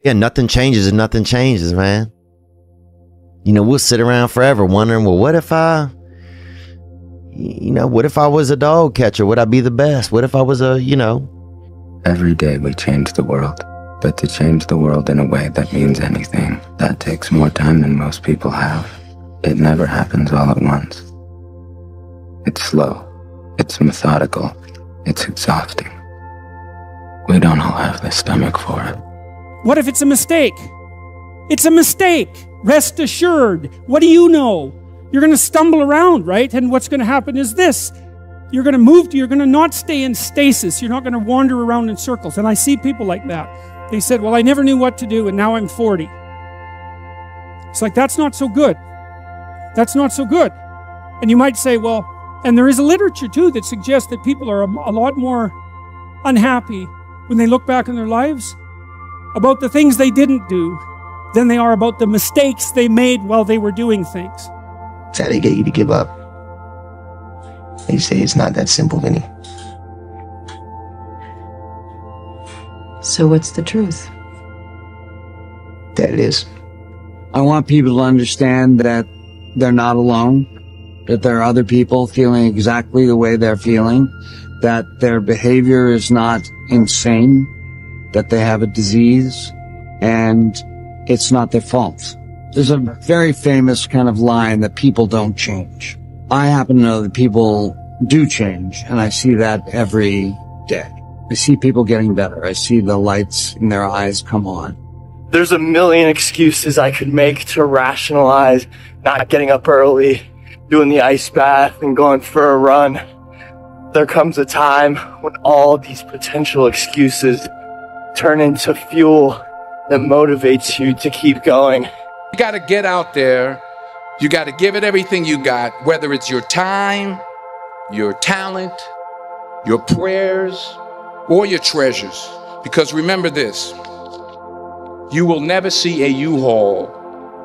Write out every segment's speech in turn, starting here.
Yeah, nothing changes and nothing changes, man. You know, we'll sit around forever wondering, well, what if I was a dog catcher? Would I be the best? What if I was a, Every day we change the world. But to change the world in a way that means anything, that takes more time than most people have. It never happens all at once. It's slow. It's methodical. It's exhausting. We don't all have the stomach for it. What if it's a mistake? It's a mistake. Rest assured. What do you know? You're going to stumble around, right? And what's going to happen is this. You're going to not stay in stasis. You're not going to wander around in circles. And I see people like that. They said, well, I never knew what to do, and now I'm 40. It's like, that's not so good. That's not so good. And you might say, well, and there is a literature, too, that suggests that people are a lot more unhappy when they look back on their lives about the things they didn't do than they are about the mistakes they made while they were doing things. That's how they get you to give up. They say it's not that simple, Vinny. So what's the truth? That it is. I want people to understand that they're not alone, that there are other people feeling exactly the way they're feeling, that their behavior is not insane, that they have a disease, and it's not their fault. There's a very famous kind of line that people don't change. I happen to know that people do change, and I see that every day. I see people getting better. I see the lights in their eyes come on. There's a million excuses I could make to rationalize not getting up early, doing the ice bath, and going for a run. There comes a time when all these potential excuses turn into fuel that motivates you to keep going. You got to get out there. You got to give it everything you got, whether it's your time, your talent, your prayers, or your treasures. Because remember this, you will never see a U-Haul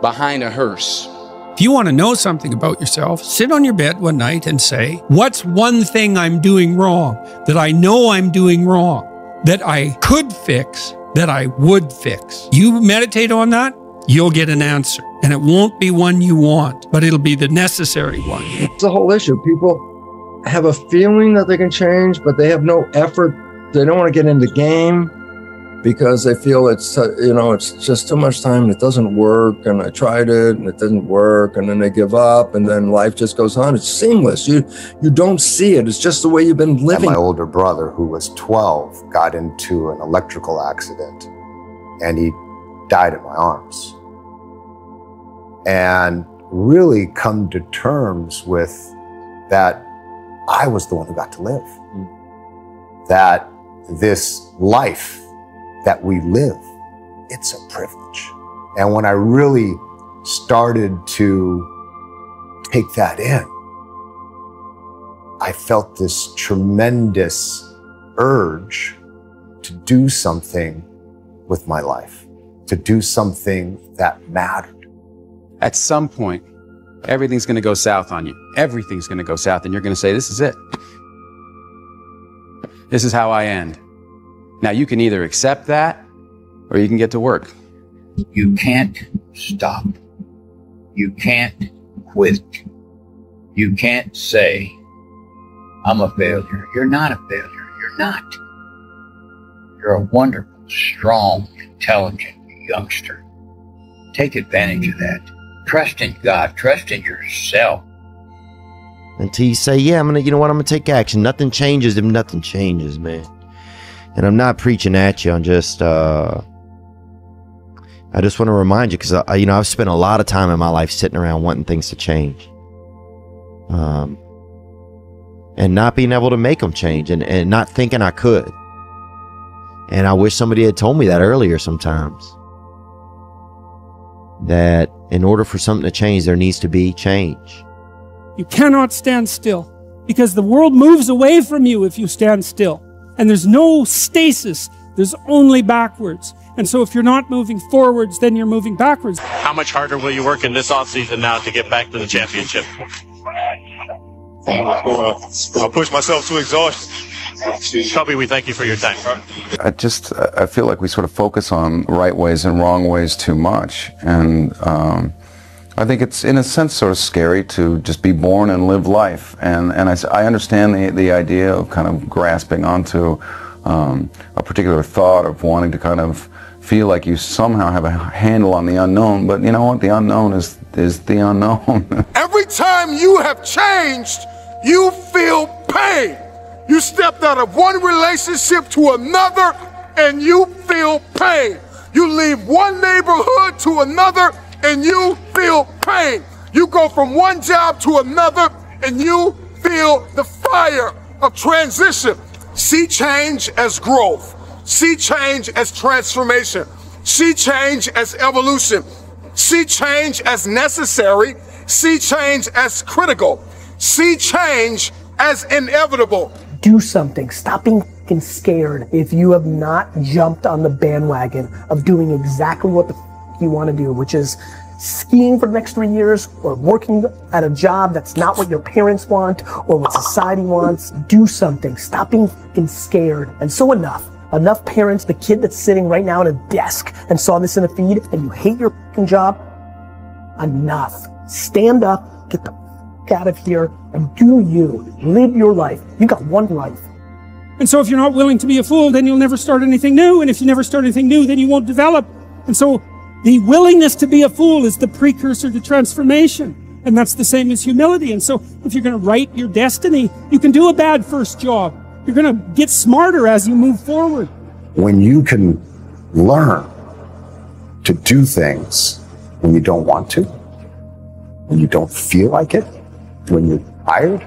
behind a hearse. If you want to know something about yourself, sit on your bed one night and say, what's one thing I'm doing wrong, that I know I'm doing wrong, that I could fix, that I would fix? You meditate on that, you'll get an answer. And it won't be one you want, but it'll be the necessary one. It's a whole issue. People have a feeling that they can change, but they have no effort. They don't want to get in the game because they feel it's, it's just too much time and it doesn't work. And I tried it and it didn't work. And then they give up and then life just goes on. It's seamless. You don't see it. It's just the way you've been living. And my older brother, who was 12, got into an electrical accident and he died in my arms. And really come to terms with that I was the one who got to live. That this life that we live, it's a privilege. And when I really started to take that in, I felt this tremendous urge to do something with my life, to do something that mattered. At some point, everything's going to go south on you. Everything's going to go south, and you're going to say, this is it. This is how I end. Now, you can either accept that, or you can get to work. You can't stop. You can't quit. You can't say, I'm a failure. You're not a failure. You're not. You're a wonderful, strong, intelligent youngster. Take advantage of that. Trust in God. Trust in yourself. Until you say, yeah, I'm going to take action. Nothing changes if nothing changes, man. And I'm not preaching at you. I'm just, I just want to remind you, because, I've spent a lot of time in my life sitting around wanting things to change. And not being able to make them change and not thinking I could. And I wish somebody had told me that earlier sometimes. That in order for something to change, there needs to be change. You cannot stand still because the world moves away from you if you stand still. And there's no stasis. There's only backwards. And so if you're not moving forwards, then you're moving backwards. How much harder will you work in this offseason now to get back to the championship? I'll push myself to exhaustion. Shelby, we thank you for your time. I feel like we sort of focus on right ways and wrong ways too much. And I think it's, in a sense, sort of scary to just be born and live life. And I understand the idea of kind of grasping onto a particular thought of wanting to kind of feel like you somehow have a handle on the unknown. But you know what? The unknown is the unknown. Every time you have changed, you feel pain. You stepped out of one relationship to another and you feel pain. You leave one neighborhood to another and you feel pain. You go from one job to another and you feel the fire of transition. See change as growth. See change as transformation. See change as evolution. See change as necessary. See change as critical. See change as inevitable. Do something. Stop being fucking scared if you have not jumped on the bandwagon of doing exactly what the you want to do, which is skiing for the next 3 years or working at a job that's not what your parents want or what society wants. Do something. Stop being fucking scared. And so enough parents, the kid that's sitting right now at a desk and saw this in a feed and you hate your fucking job, enough. Stand up, get the fuck out of here and do you. Live your life. You got one life. And so if you're not willing to be a fool, then you'll never start anything new. And if you never start anything new, then you won't develop. And so the willingness to be a fool is the precursor to transformation. And that's the same as humility. And so if you're going to write your destiny, you can do a bad first job. You're going to get smarter as you move forward. When you can learn to do things when you don't want to, when you don't feel like it, when you're tired,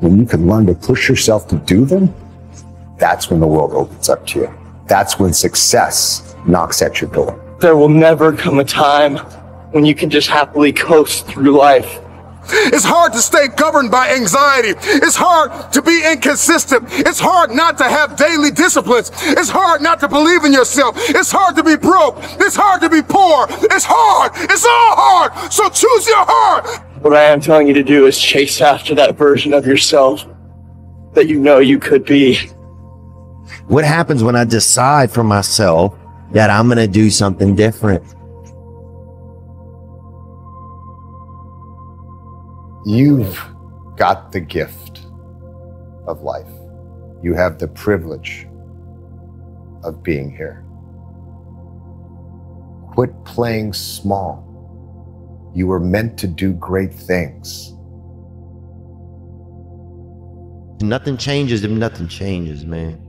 when you can learn to push yourself to do them, that's when the world opens up to you. That's when success knocks at your door. There will never come a time when you can just happily coast through life. It's hard to stay governed by anxiety. It's hard to be inconsistent. It's hard not to have daily disciplines. It's hard not to believe in yourself. It's hard to be broke. It's hard to be poor. It's hard. It's all hard. So choose your heart. What I am telling you to do is chase after that version of yourself that you know you could be. What happens when I decide for myself that I'm going to do something different? You've got the gift of life. You have the privilege of being here. Quit playing small. You were meant to do great things. Nothing changes if nothing changes, man.